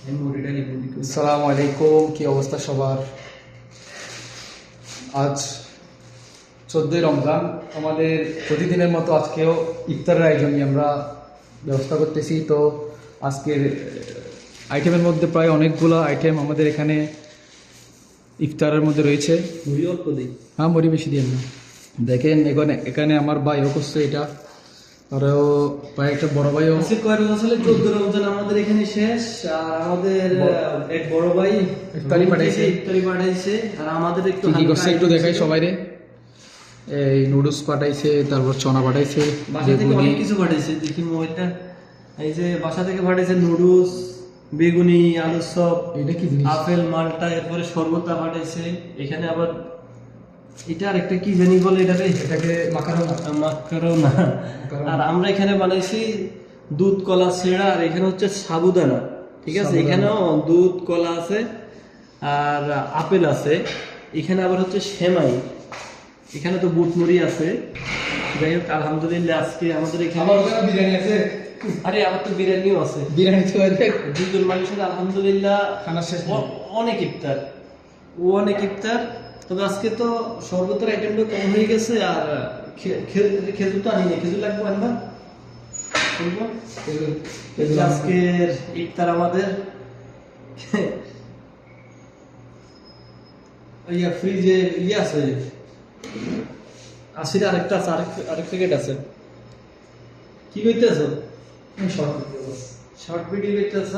আসসালামু আলাইকুম, কি অবস্থা সবার? আজ 14ই রমজান। আমাদের প্রতিদিনের মতো আজকেও ইফতারের আয়োজন নিয়ে আমরা ব্যবস্থা করতেছি। তো আজকের আইটেমের মধ্যে প্রায় অনেকগুলো আইটেম আমাদের এখানে ইফতারের মধ্যে রয়েছে। মুড়ি অল্প দিই, হ্যাঁ, মুড়ি বেশি দিয়ে না। দেখেন এখানে আমার ভাইও করছে এটা, আরও প্রায় একটা বড় ভাইও। আজকে কয় আসলে 14 রমজান আমাদের এখানে শেষ। আর আমাদের এক বড় ভাই ইফতারি পাঠাইছে। আর আমাদের একটু কি করছে একটু দেখাই সবাইরে। এই নুডলস পাঠাইছে, তারপর চনা পাঠাইছে, বাসা থেকে অনেক কিছু পাঠাইছে। দেখি মোবাইলটা, এই যে বাসা থেকে পাঠাইছে নুডলস, বেগুনি, আলুর চপ, এটা কি জিনিস? আপেল, মালটা, এরপরে শরবতা পাঠাইছে। এখানে আবার এটা আরেকটা কি জানি বলে এটাকে মাকারোনা। আর আমরা এখানে বানাইছি দুধ কলা ছেড়া, আর এখানে হচ্ছে সাবুদানা। ঠিক আছে, এখানেও দুধ কলা আছে আর আপেল আছে। এখানে আবার হচ্ছে সেমাই, এখানে তো বুট মুড়ি আছে। যাই হোক, আলহামদুলিল্লাহ আজকে আমাদের এখানে বিরিয়ানি আছে। আরে আমার তো বিরিয়ানিও আছে। বিরিয়ানি তো দেখ দুজন মানুষের আলহামদুলিল্লাহ খানা শেষ। অনেক ইফতার, অনেক ইফতার। তবে আজকে তো শরবতের আইটেমটা কম হয়ে গেছে। আর খেজুর তো আনি না, খেজুর লাগবে আনবা। আজকের ইফতার আমাদের ফ্রিজে আছে, আসির আরেকটা আছে, আরেক প্যাকেট আছে। কি করতেছ? শর্ট ভিডিও করতেছ?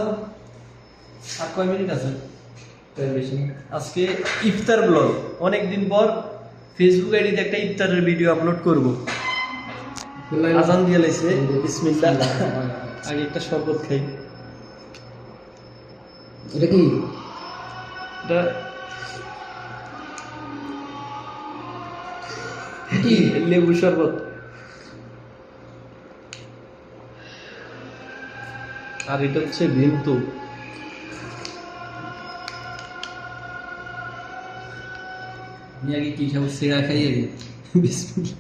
আর কয় মিনিট আছে? আজকে ইফতার ব্লগ, অনেকদিন পর ফেসবুক আইডিতে একটা ইফতারের ভিডিও আপলোড করব। আজান দিয়ে লাইছে, বিসমিল্লাহ। আগে একটা শরবত খাই। এটা কি? এটা কি? লেবু শরবত। আর এটা হচ্ছে ভিন্তু। আমি আগে কি খাবো? সিরা খাই আগে। বিসমিল্লাহ।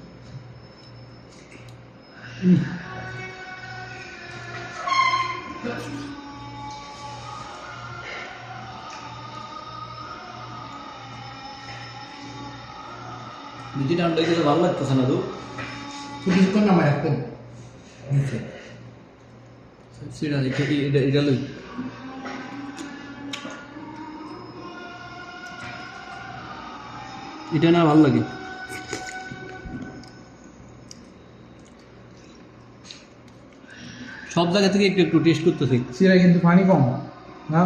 রুটিটা আন্ডা খেতে ভালো লাগতেছে না তো? কিছুক্ষণ নামায় রাখবেন নিচে। সিরা এটা লই। এটা না ভালো লাগে। সব জায়গা থেকে একটু একটু টেস্ট করতেছি। সিরা কিন্তু পানি কম না,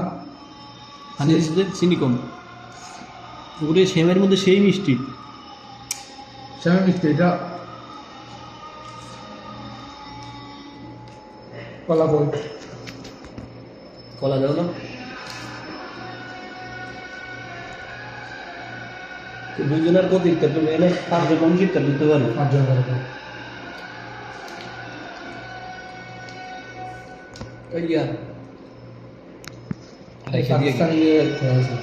পানি চিনি কম। ওগুলো সেমের মধ্যে সেই মিষ্টি। সেমন মিষ্টি। এটা কলা বই। কলা দাও না। দুজনের কত ইফতার করবে? এনে 5 জন মানুষ ইফতার করতে পারবে। 5 জন করে। ইয়া পাকিস্তানি ইয়ে হয়েছে।